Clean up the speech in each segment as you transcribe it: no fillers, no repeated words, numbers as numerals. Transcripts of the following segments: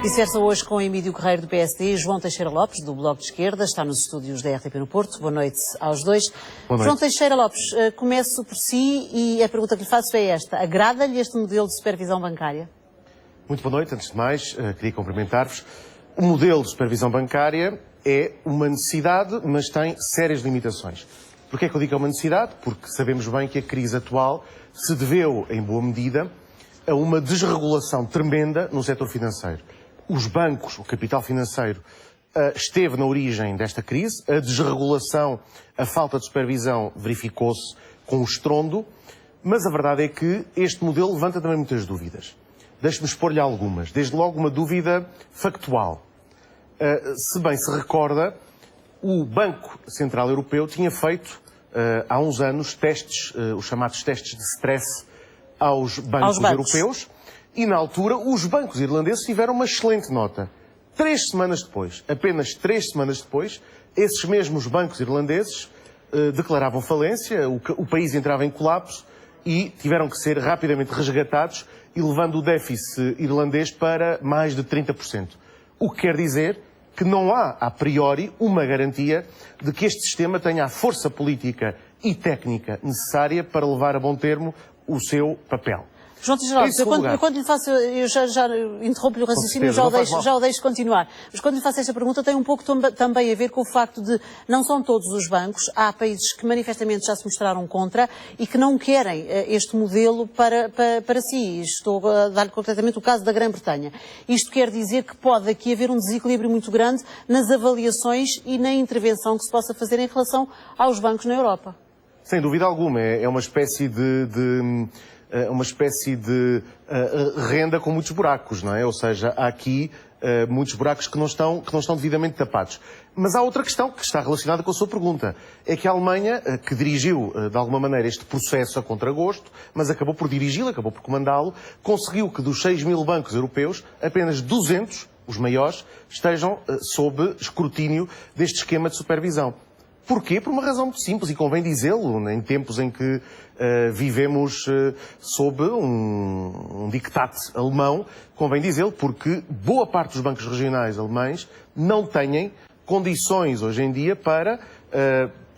Vice-versa hoje com Emílio Guerreiro do PSD e João Teixeira Lopes, do Bloco de Esquerda, está nos estúdios da RTP no Porto. Boa noite aos dois. Boa noite. João Teixeira Lopes, começo por si e a pergunta que lhe faço é esta. Agrada-lhe este modelo de supervisão bancária? Muito boa noite. Antes de mais, queria cumprimentar-vos. O modelo de supervisão bancária é uma necessidade, mas tem sérias limitações. Porquê é que eu digo que é uma necessidade? Porque sabemos bem que a crise atual se deveu, em boa medida, a uma desregulação tremenda no setor financeiro. Os bancos, o capital financeiro, esteve na origem desta crise. A desregulação, a falta de supervisão verificou-se com o estrondo, mas a verdade é que este modelo levanta também muitas dúvidas. Deixe-me expor-lhe algumas. Desde logo uma dúvida factual. Se bem se recorda, o Banco Central Europeu tinha feito há uns anos testes, os chamados testes de stress aos bancos europeus, e na altura os bancos irlandeses tiveram uma excelente nota. 3 semanas depois, apenas 3 semanas depois, esses mesmos bancos irlandeses declaravam falência, o país entrava em colapso e tiveram que ser rapidamente resgatados, elevando o déficit irlandês para mais de 30%. O que quer dizer que não há, a priori, uma garantia de que este sistema tenha a força política e técnica necessária para levar a bom termo o seu papel. João Teixeira Lopes, eu quando lhe faço, eu já interrompo-lhe o raciocínio, já o deixo continuar. Mas quando lhe faço esta pergunta tem um pouco também a ver com o facto de não são todos os bancos, há países que manifestamente já se mostraram contra e que não querem este modelo para si. Estou a dar-lhe concretamente o caso da Grã-Bretanha. Isto quer dizer que pode aqui haver um desequilíbrio muito grande nas avaliações e na intervenção que se possa fazer em relação aos bancos na Europa. Sem dúvida alguma, é uma espécie de renda com muitos buracos, não é? Ou seja, há aqui muitos buracos que não estão devidamente tapados. Mas há outra questão que está relacionada com a sua pergunta. É que a Alemanha, que dirigiu, de alguma maneira, este processo a contragosto, mas acabou por dirigi-lo, acabou por comandá-lo, conseguiu que dos 6.000 bancos europeus, apenas 200, os maiores, estejam sob escrutínio deste esquema de supervisão. Porquê? Por uma razão muito simples, e convém dizê-lo, em tempos em que vivemos sob um diktat alemão, convém dizê-lo, porque boa parte dos bancos regionais alemães não têm condições hoje em dia para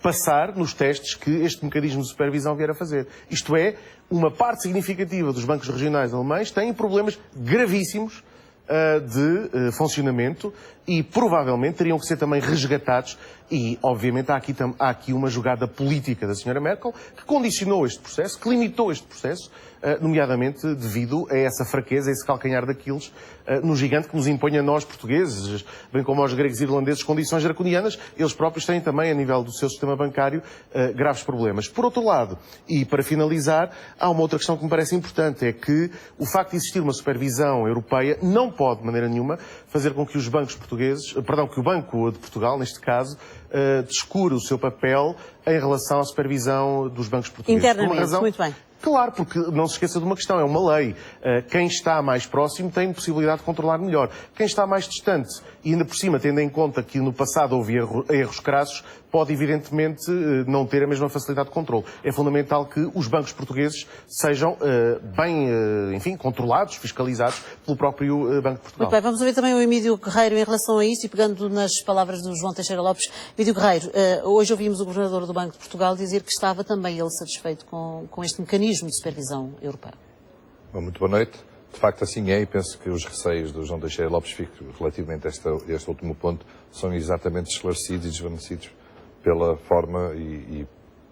passar nos testes que este mecanismo de supervisão vier a fazer. Isto é, uma parte significativa dos bancos regionais alemães têm problemas gravíssimos de funcionamento e provavelmente teriam que ser também resgatados e, obviamente, há aqui uma jogada política da Sra. Merkel que condicionou este processo, que limitou este processo, nomeadamente devido a essa fraqueza, a esse calcanhar daqueles no gigante que nos impõe a nós, portugueses, bem como aos gregos e irlandeses, condições draconianas. Eles próprios têm também, a nível do seu sistema bancário, graves problemas. Por outro lado, e para finalizar, há uma outra questão que me parece importante, é que o facto de existir uma supervisão europeia não pode, de maneira nenhuma, fazer com que os bancos portugueses, que o Banco de Portugal, neste caso, descure o seu papel em relação à supervisão dos bancos portugueses. Internamente, muito bem. Claro, porque não se esqueça de uma questão, é uma lei. Quem está mais próximo tem possibilidade de controlar melhor. Quem está mais distante, e ainda por cima, tendo em conta que no passado houve erros crassos, pode evidentemente não ter a mesma facilidade de controle. É fundamental que os bancos portugueses sejam bem, controlados, fiscalizados pelo próprio Banco de Portugal. Muito bem, vamos ouvir também o Emílio Guerreiro em relação a isso e pegando nas palavras do João Teixeira Lopes. Emílio Guerreiro, hoje ouvimos o Governador do Banco de Portugal dizer que estava também ele satisfeito com este mecanismo de supervisão europeu. Bom, muito boa noite. De facto, assim é, e penso que os receios do João Teixeira Lopes relativamente a este último ponto são exatamente esclarecidos e desvanecidos pela forma e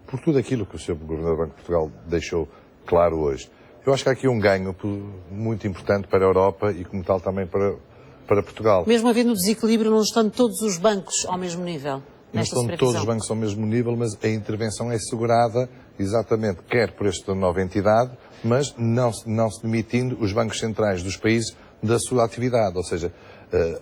por tudo aquilo que o Sr. Governador do Banco de Portugal deixou claro hoje. Eu acho que há aqui um ganho muito importante para a Europa e, como tal, também para Portugal. Mesmo havendo desequilíbrio, não estando todos os bancos ao mesmo nível? Não estão todos os bancos ao mesmo nível, mas a intervenção é assegurada exatamente, quer por esta nova entidade, mas não se demitindo os bancos centrais dos países da sua atividade. Ou seja,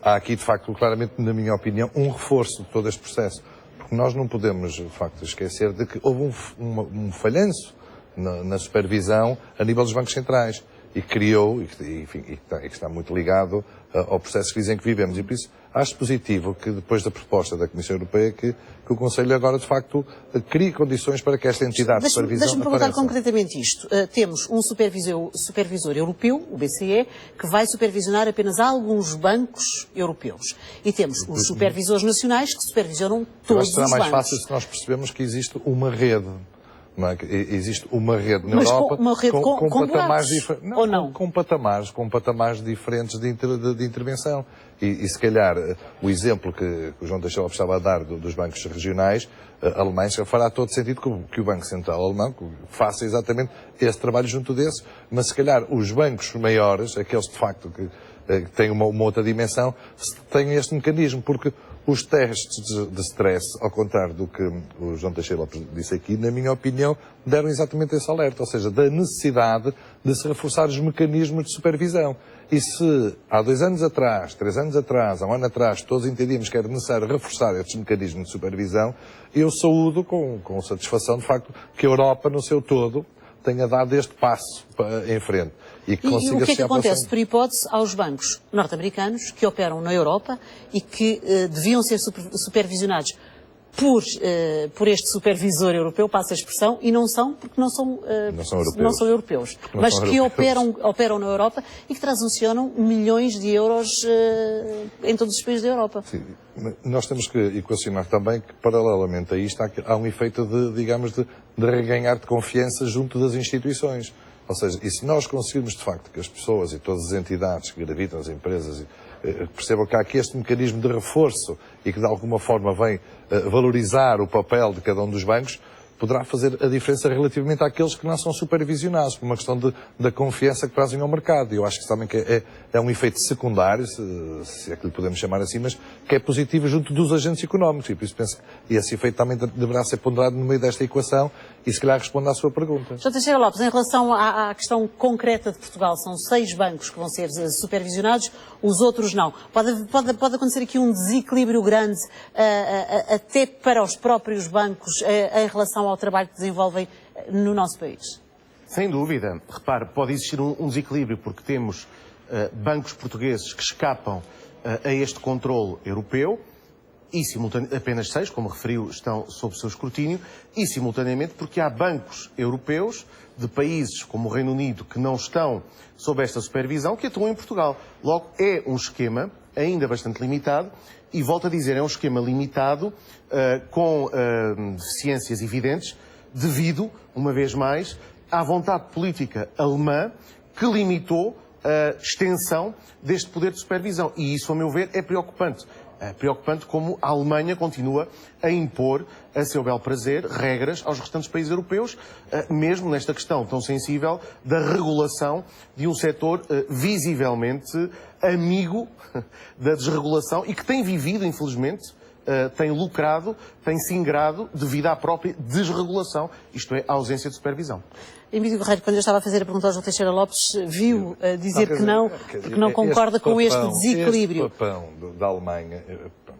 há aqui, de facto, claramente, na minha opinião, um reforço de todo este processo. Porque nós não podemos, de facto, esquecer de que houve um falhanço na supervisão a nível dos bancos centrais. e criou, e que está muito ligado ao processo de crise em que vivemos. E por isso acho positivo que depois da proposta da Comissão Europeia que o Conselho agora de facto crie condições para que esta entidade de supervisão Deixa-me perguntar apareça. concretamente isto. Temos um supervisor europeu, o BCE, que vai supervisionar apenas alguns bancos europeus. E temos os supervisores nacionais que supervisionam Eu todos acho que será os mais bancos. fácil se nós percebemos que existe uma rede. Não é? Que existe uma rede na Mas Europa uma rede com patamares buracos, diferentes. ou não? Com patamares diferentes de intervenção. E se calhar o exemplo que o João Teixeira estava a dar dos bancos regionais alemães fará todo sentido que o Banco Central Alemão faça exatamente esse trabalho junto desses, mas se calhar os bancos maiores, aqueles de facto que têm uma outra dimensão, têm este mecanismo, porque os testes de stress, ao contrário do que o João Teixeira Lopes disse aqui, na minha opinião, deram exatamente esse alerta, ou seja, da necessidade de se reforçar os mecanismos de supervisão. E se há 2 anos atrás, 3 anos atrás, há 1 ano atrás, todos entendíamos que era necessário reforçar estes mecanismos de supervisão, eu saúdo com satisfação, de facto, que a Europa, no seu todo, tenha dado este passo em frente. E o que é que acontece, por hipótese, aos bancos norte-americanos que operam na Europa e que deviam ser supervisionados por este supervisor europeu, passa a expressão, e não são, porque não são europeus, mas que operam na Europa e que transacionam milhões de euros em todos os países da Europa. Sim. Nós temos que equacionar também que, paralelamente a isto, há um efeito de reganhar de confiança junto das instituições. Ou seja, e se nós conseguirmos, de facto, que as pessoas e todas as entidades que gravitam as empresas percebam que há aqui este mecanismo de reforço e que, de alguma forma, vem valorizar o papel de cada um dos bancos, poderá fazer a diferença relativamente àqueles que não são supervisionados, por uma questão da confiança que trazem ao mercado. E eu acho que também que é um efeito secundário, se é que lhe podemos chamar assim, mas que é positivo junto dos agentes económicos. E por isso penso que esse efeito também deverá ser ponderado no meio desta equação e se calhar responde à sua pergunta. Sr. Teixeira Lopes, em relação à questão concreta de Portugal, são 6 bancos que vão ser supervisionados, os outros não. Pode acontecer aqui um desequilíbrio grande até para os próprios bancos em relação ao trabalho que desenvolvem no nosso país? Sem dúvida. Repare, pode existir um desequilíbrio porque temos bancos portugueses que escapam a este controle europeu e apenas 6, como referiu, estão sob o seu escrutínio, e simultaneamente porque há bancos europeus de países como o Reino Unido que não estão sob esta supervisão que atuam em Portugal. Logo, é um esquema ainda bastante limitado e, volto a dizer, é um esquema limitado com deficiências evidentes devido, uma vez mais, à vontade política alemã que limitou a extensão deste poder de supervisão. E isso, a meu ver, é preocupante. É preocupante como a Alemanha continua a impor, a seu bel prazer, regras aos restantes países europeus, mesmo nesta questão tão sensível da regulação de um setor visivelmente amigo da desregulação e que tem vivido, infelizmente, tem lucrado, tem se ingrado devido à própria desregulação, isto é, à ausência de supervisão. Emílio Guerreiro, quando eu estava a fazer a pergunta ao João Teixeira Lopes, viu dizer que não, porque não concorda com este desequilíbrio. Este papão da Alemanha,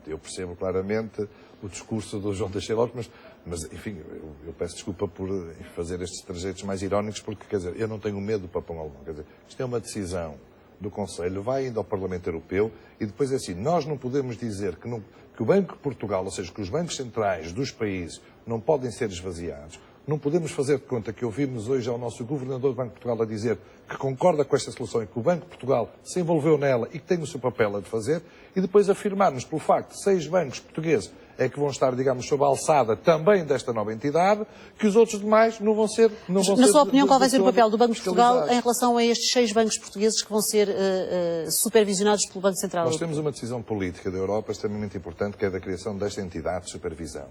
eu percebo claramente o discurso do João Teixeira Lopes, mas enfim, eu peço desculpa por fazer estes trajeitos mais irónicos, porque, quer dizer, eu não tenho medo do papão alemão. Quer dizer, isto é uma decisão do Conselho, vai indo ao Parlamento Europeu e depois é assim, nós não podemos dizer que o Banco de Portugal, ou seja, que os bancos centrais dos países não podem ser esvaziados. Não podemos fazer de conta que ouvimos hoje ao nosso governador do Banco de Portugal a dizer que concorda com esta solução e que o Banco de Portugal se envolveu nela e que tem o seu papel a de fazer, e depois afirmarmos pelo facto de 6 bancos portugueses é que vão estar, digamos, sob a alçada também desta nova entidade, que os outros demais não vão ser... Na sua opinião, qual vai ser o papel do Banco de Portugal em relação a estes 6 bancos portugueses que vão ser supervisionados pelo Banco Central? Nós temos uma decisão política da Europa extremamente importante, que é da criação desta entidade de supervisão,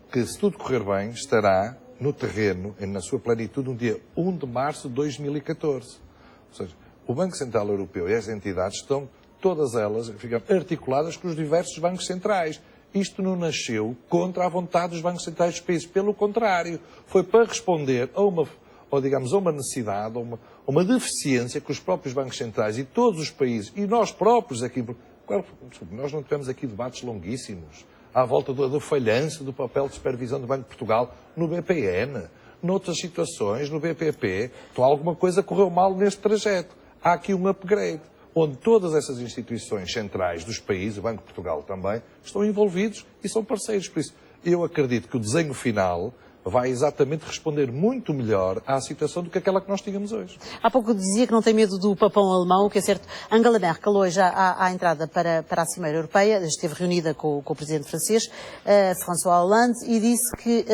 que, se tudo correr bem, estará no terreno, na sua plenitude, no dia 1 de março de 2014. Ou seja, o Banco Central Europeu e as entidades estão, todas elas, articuladas com os diversos bancos centrais. Isto não nasceu contra a vontade dos bancos centrais dos países. Pelo contrário, foi para responder a uma necessidade, a uma deficiência que os próprios bancos centrais e todos os países, e nós próprios aqui, nós não tivemos aqui debates longuíssimos à volta do falhanço do papel de supervisão do Banco de Portugal no BPN, noutras situações, no BPP, então alguma coisa correu mal neste trajeto. Há aqui um upgrade, onde todas essas instituições centrais dos países, o Banco de Portugal também, estão envolvidos e são parceiros. Por isso, eu acredito que o desenho final vai exatamente responder muito melhor à situação do que aquela que nós tínhamos hoje. Há pouco dizia que não tem medo do papão alemão, o que é certo. Angela Merkel, hoje à entrada para a Cimeira Europeia, esteve reunida com o presidente francês, François Hollande, e disse que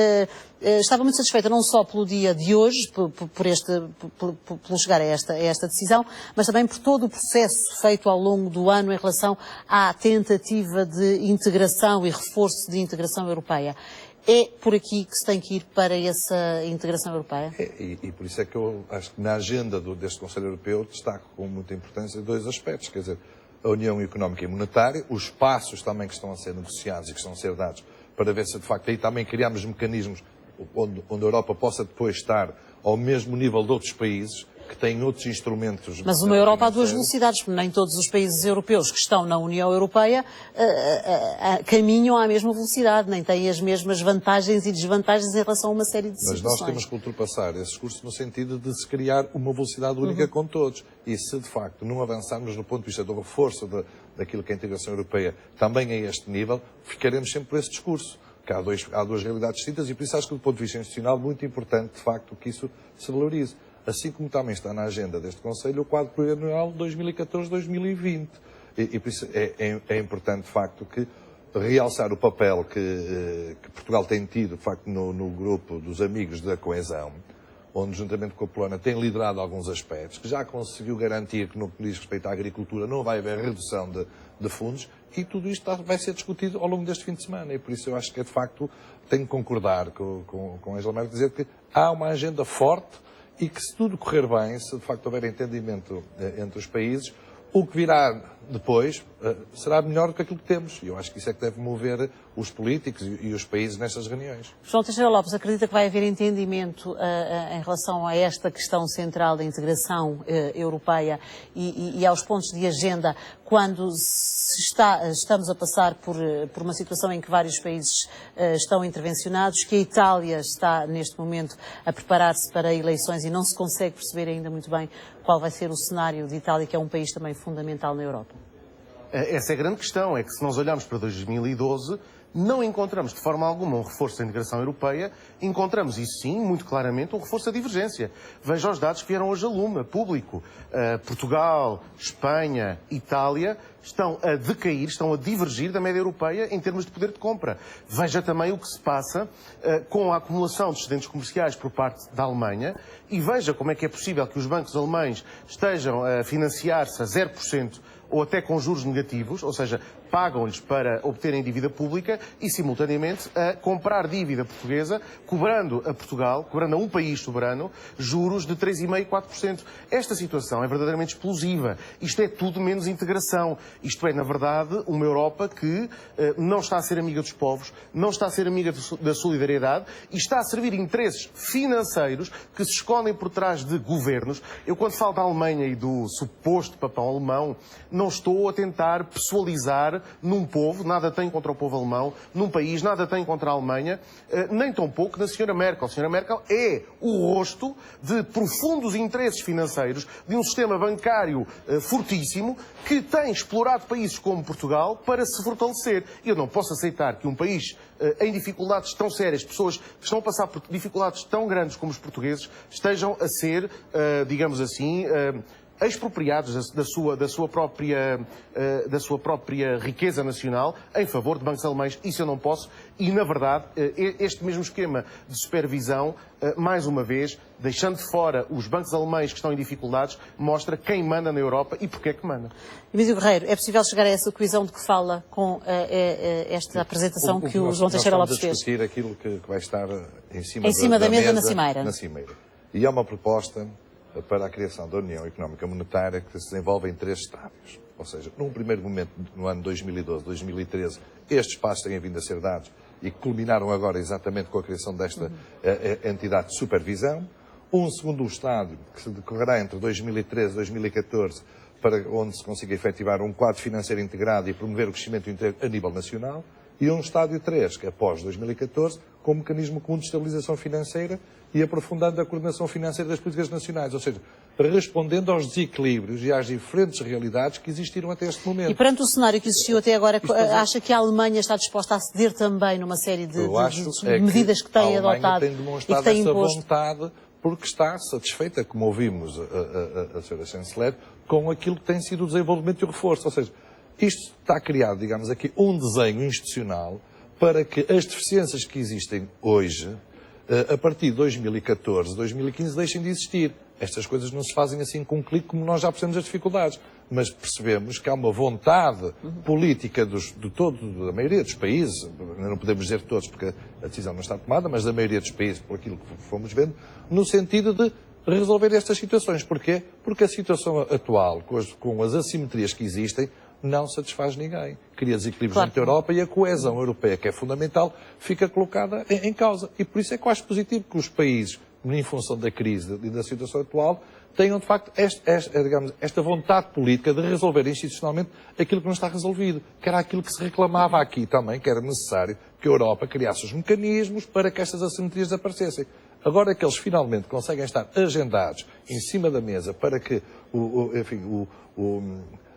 estava muito satisfeita não só pelo dia de hoje, por chegar a esta decisão, mas também por todo o processo feito ao longo do ano em relação à tentativa de integração e reforço de integração europeia. É por aqui que se tem que ir para essa integração europeia? E por isso é que eu acho que na agenda deste Conselho Europeu destaco com muita importância dois aspectos, quer dizer, a União Económica e Monetária, os passos também que estão a ser negociados e que estão a ser dados para ver se de facto aí também criamos mecanismos onde a Europa possa depois estar ao mesmo nível de outros países que têm outros instrumentos. Mas uma Europa a duas velocidades, porque nem todos os países europeus que estão na União Europeia caminham à mesma velocidade, nem têm as mesmas vantagens e desvantagens em relação a uma série de situações. Mas nós temos que ultrapassar esse discurso no sentido de se criar uma velocidade única com todos. E se, de facto, não avançarmos do ponto de vista do reforço daquilo que é a integração europeia também a este nível, ficaremos sempre por esse discurso. Que há duas realidades distintas e por isso acho que do ponto de vista institucional é muito importante, de facto, que isso se valorize. Assim como também está na agenda deste Conselho o quadro plurianual 2014-2020. E por isso é importante, de facto, que realçar o papel que Portugal tem tido, de facto, no grupo dos amigos da coesão, onde, juntamente com a Polónia, tem liderado alguns aspectos, que já conseguiu garantir que, no que diz respeito à agricultura, não vai haver redução de fundos, e tudo isto vai ser discutido ao longo deste fim de semana. E por isso eu acho que, de facto, tenho que concordar com Angela Merkel, dizer que há uma agenda forte e que, se tudo correr bem, se de facto houver entendimento entre os países, o que virá depois será melhor do que aquilo que temos. E eu acho que isso é que deve mover os políticos e os países nestas reuniões. João Teixeira Lopes, acredita que vai haver entendimento em relação a esta questão central da integração europeia e aos pontos de agenda quando estamos a passar por uma situação em que vários países estão intervencionados, que a Itália está neste momento a preparar-se para eleições e não se consegue perceber ainda muito bem qual vai ser o cenário de Itália, que é um país também fundamental na Europa? Essa é a grande questão, é que se nós olharmos para 2012, não encontramos de forma alguma um reforço da integração europeia, encontramos, isso sim, muito claramente, um reforço da divergência. Veja os dados que vieram hoje a lume, a público. Portugal, Espanha, Itália estão a decair, estão a divergir da média europeia em termos de poder de compra. Veja também o que se passa com a acumulação de excedentes comerciais por parte da Alemanha e veja como é que é possível que os bancos alemães estejam a financiar-se a 0% ou até com juros negativos, ou seja, pagam-lhes para obterem dívida pública e, simultaneamente, a comprar dívida portuguesa, cobrando a Portugal, cobrando a um país soberano, juros de 3,5% e 4%. Esta situação é verdadeiramente explosiva. Isto é tudo menos integração. Isto é, na verdade, uma Europa que não está a ser amiga dos povos, não está a ser amiga da solidariedade e está a servir interesses financeiros que se escondem por trás de governos. Eu, quando falo da Alemanha e do suposto papão alemão, não estou a tentar pessoalizar num povo, nada tem contra o povo alemão, num país, nada tem contra a Alemanha, nem tão pouco na Sra. Merkel. A Sra. Merkel é o rosto de profundos interesses financeiros de um sistema bancário fortíssimo que tem explorado países como Portugal para se fortalecer. E eu não posso aceitar que um país em dificuldades tão sérias, pessoas que estão a passar por dificuldades tão grandes como os portugueses, estejam a ser, digamos assim, expropriados da sua própria riqueza nacional em favor de bancos alemães. Isso eu não posso. E, na verdade, este mesmo esquema de supervisão, mais uma vez, deixando de fora os bancos alemães que estão em dificuldades, mostra quem manda na Europa e porque é que manda. Emílio Guerreiro, é possível chegar a essa coesão de que fala com esta apresentação que o João Teixeira Lopes fez? Nós estamos a discutir aquilo que vai estar em cima da mesa na Cimeira. E é uma proposta para a criação da União Económica Monetária que se desenvolve em 3 estádios. Ou seja, num primeiro momento, no ano 2012, 2013, estes passos têm vindo a ser dados e culminaram agora exatamente com a criação desta entidade de supervisão. Um segundo estádio, que se decorrerá entre 2013 e 2014, para onde se consiga efetivar um quadro financeiro integrado e promover o crescimento a nível nacional. e um estádio 3, que é pós-2014, com o mecanismo comum de estabilização financeira e aprofundando a coordenação financeira das políticas nacionais, ou seja, respondendo aos desequilíbrios e às diferentes realidades que existiram até este momento. E perante o cenário que existiu até agora, acha que a Alemanha está disposta a ceder também numa série de medidas que tem adotado tem demonstrado e que tem essa imposto? vontade porque está satisfeita, como ouvimos a senhora chanceler, com aquilo que tem sido o desenvolvimento e o reforço. Ou seja, isto está criado, digamos aqui, um desenho institucional para que as deficiências que existem hoje, a partir de 2014, 2015, deixem de existir. Estas coisas não se fazem assim com um clique, como nós já percebemos as dificuldades. Mas percebemos que há uma vontade política da maioria dos países, não podemos dizer todos porque a decisão não está tomada, mas da maioria dos países, por aquilo que fomos vendo, no sentido de resolver estas situações. Porquê? Porque a situação atual, com as assimetrias que existem, não satisfaz ninguém. Cria desequilíbrios entre a Europa e a coesão europeia, que é fundamental, fica colocada em causa. E por isso é que eu acho positivo que os países, em função da crise e da situação atual, tenham de facto esta vontade política de resolver institucionalmente aquilo que não está resolvido. Que era aquilo que se reclamava aqui também, que era necessário que a Europa criasse os mecanismos para que estas assimetrias desaparecessem. Agora que eles finalmente conseguem estar agendados em cima da mesa para que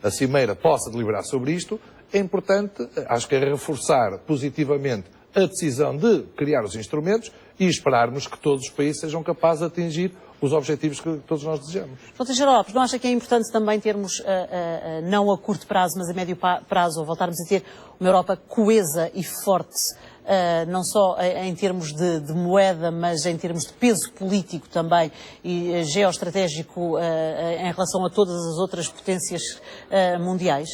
a Cimeira possa deliberar sobre isto, é importante, acho que é reforçar positivamente a decisão de criar os instrumentos e esperarmos que todos os países sejam capazes de atingir os objetivos que todos nós desejamos. João Teixeira Lopes, não acha que é importante também termos, não a curto prazo, mas a médio prazo, ou voltarmos a ter uma Europa coesa e forte, não só em termos de moeda, mas em termos de peso político também e geoestratégico em relação a todas as outras potências mundiais?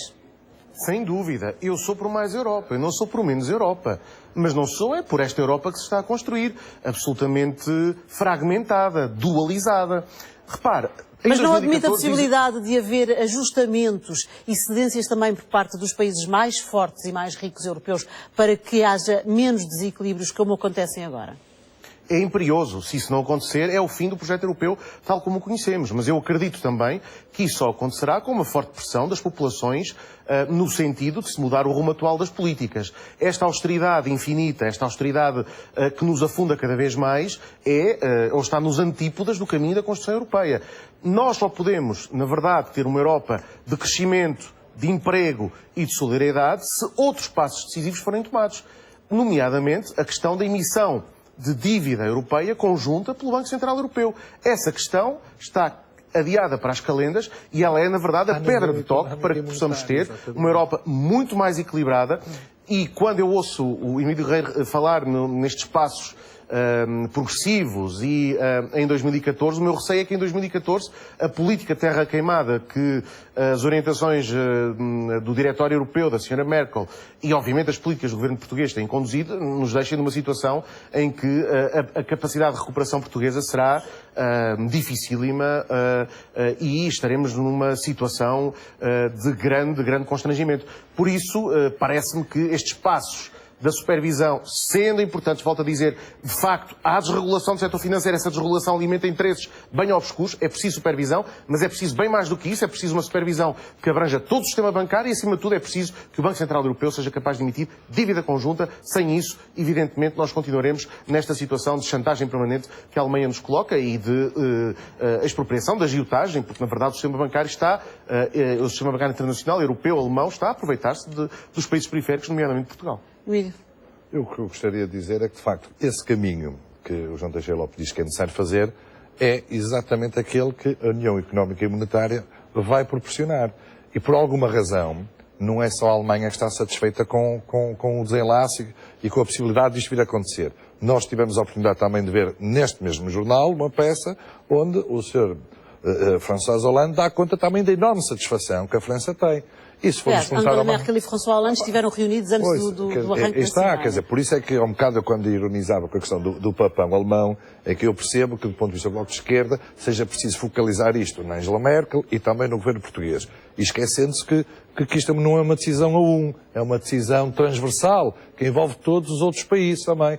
Sem dúvida. Eu sou por mais Europa, eu não sou por menos Europa. Mas não sou é por esta Europa que se está a construir, absolutamente fragmentada, dualizada. Repare... Mas não admite a possibilidade de haver ajustamentos e cedências também por parte dos países mais fortes e mais ricos europeus para que haja menos desequilíbrios como acontecem agora? É imperioso. Se isso não acontecer, é o fim do projeto europeu tal como o conhecemos. Mas eu acredito também que isso só acontecerá com uma forte pressão das populações no sentido de se mudar o rumo atual das políticas. Esta austeridade infinita, esta austeridade que nos afunda cada vez mais, ou está nos antípodas do caminho da construção europeia. Nós só podemos, na verdade, ter uma Europa de crescimento, de emprego e de solidariedade se outros passos decisivos forem tomados. Nomeadamente a questão da emissão de dívida europeia conjunta pelo Banco Central Europeu. Essa questão está adiada para as calendas e ela é, na verdade, a pedra de toque para que possamos ter uma Europa muito mais equilibrada. E quando eu ouço o Emílio Guerreiro falar nestes passos progressivos e em 2014, o meu receio é que em 2014 a política terra queimada que as orientações do Diretório Europeu, da Sra. Merkel e obviamente as políticas do governo português têm conduzido, nos deixem numa situação em que a capacidade de recuperação portuguesa será dificílima e estaremos numa situação de grande constrangimento. Por isso, parece-me que estes passos da supervisão, sendo importantes, volto a dizer, de facto, há desregulação do setor financeiro, essa desregulação alimenta interesses bem obscuros, é preciso supervisão, mas é preciso bem mais do que isso, é preciso uma supervisão que abranja todo o sistema bancário e, acima de tudo, é preciso que o Banco Central Europeu seja capaz de emitir dívida conjunta. Sem isso, evidentemente, nós continuaremos nesta situação de chantagem permanente que a Alemanha nos coloca e de expropriação, de agiotagem, porque, na verdade, o sistema bancário o sistema bancário internacional, europeu, alemão, está a aproveitar-se dos países periféricos, nomeadamente Portugal. Eu, o que eu gostaria de dizer é que, de facto, esse caminho que o João Teixeira Lopes diz que é necessário fazer é exatamente aquele que a União Económica e Monetária vai proporcionar. E, por alguma razão, não é só a Alemanha que está satisfeita com o desenlace e com a possibilidade disto vir a acontecer. Nós tivemos a oportunidade também de ver, neste mesmo jornal, uma peça onde o Sr. François Hollande dá conta também da enorme satisfação que a França tem. E se formos Angela Merkel e François Hollande estiveram reunidos antes do arranque da Cimeira. Quer dizer, por isso é que, há um bocado, quando ironizava com a questão do papão alemão, é que eu percebo que, do ponto de vista do Bloco de Esquerda, seja preciso focalizar isto na Angela Merkel e também no governo português. E esquecendo-se que isto não é uma decisão a um, é uma decisão transversal, que envolve todos os outros países também.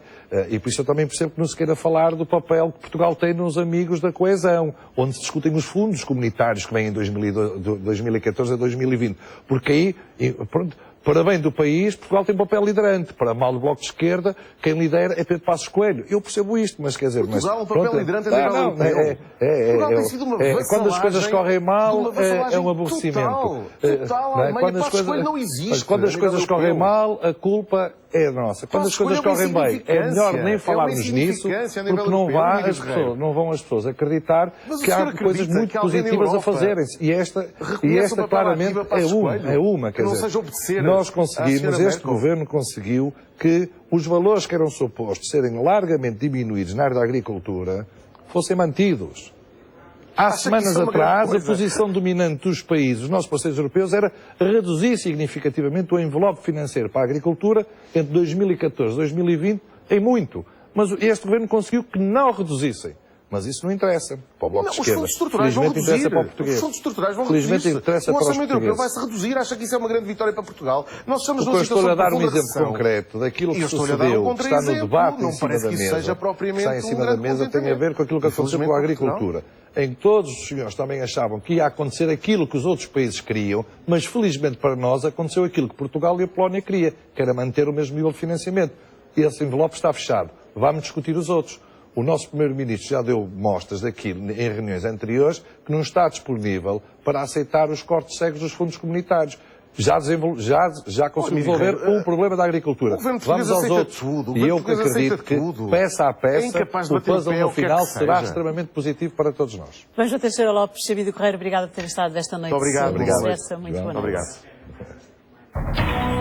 E por isso eu também percebo que não se queira falar do papel que Portugal tem nos amigos da coesão, onde se discutem os fundos comunitários que vêm em 2014 a 2020. Porque aí, pronto, Para bem do país, Portugal tem um papel liderante. Para mal do Bloco de Esquerda, quem lidera é Pedro Passos Coelho. Eu percebo isto, mas quer dizer... Portugal é um papel liderante a nível europeu. Portugal tem sido uma quando as coisas correm mal, é um aborrecimento. Total. Quando as coisas, não existe. quando as coisas correm mal, a culpa é nossa. Quando as coisas correm bem, é melhor nem falarmos nisso, porque não vão as pessoas acreditar que há coisas muito positivas a fazerem-se. E esta claramente é uma. Quer dizer, nós conseguimos, este governo conseguiu que os valores que eram supostos serem largamente diminuídos na área da agricultura fossem mantidos. Há semanas atrás, a posição dominante dos países, dos nossos parceiros europeus, era reduzir significativamente o envelope financeiro para a agricultura entre 2014 e 2020 em muito. Mas este governo conseguiu que não reduzissem. Mas isso não interessa para o Bloco de Esquerda. Os fundos estruturais vão reduzir. Interessa para o português. Os fundos estruturais vão Felizmente reduzir. interessa O para os orçamento europeu portugueses. vai-se reduzir. Acha que isso é uma grande vitória para Portugal? Nós estamos Porque numa eu situação estou a dar de um profunda exemplo recessão. concreto daquilo que E eu estou-lhe a dar sucedeu, um que está no contra-exemplo. debate Não em cima parece da que isso mesa, seja propriamente está em cima um da grande mesa, tem a ver com aquilo que aconteceu com a agricultura. Em que todos os senhores também achavam que ia acontecer aquilo que os outros países queriam, mas felizmente para nós aconteceu aquilo que Portugal e a Polónia queriam, que era manter o mesmo nível de financiamento. E esse envelope está fechado. Vamos discutir os outros. O nosso Primeiro-Ministro já deu mostras daquilo em reuniões anteriores que não está disponível para aceitar os cortes cegos dos fundos comunitários. Já conseguiu resolver um problema da agricultura. Vamos aos outros. E eu acredito que, peça a peça, o puzzle no final será extremamente positivo para todos nós. João Teixeira Lopes, Xavier Correia, obrigado por ter estado esta noite. Muito obrigado. Muito boa noite. Obrigado.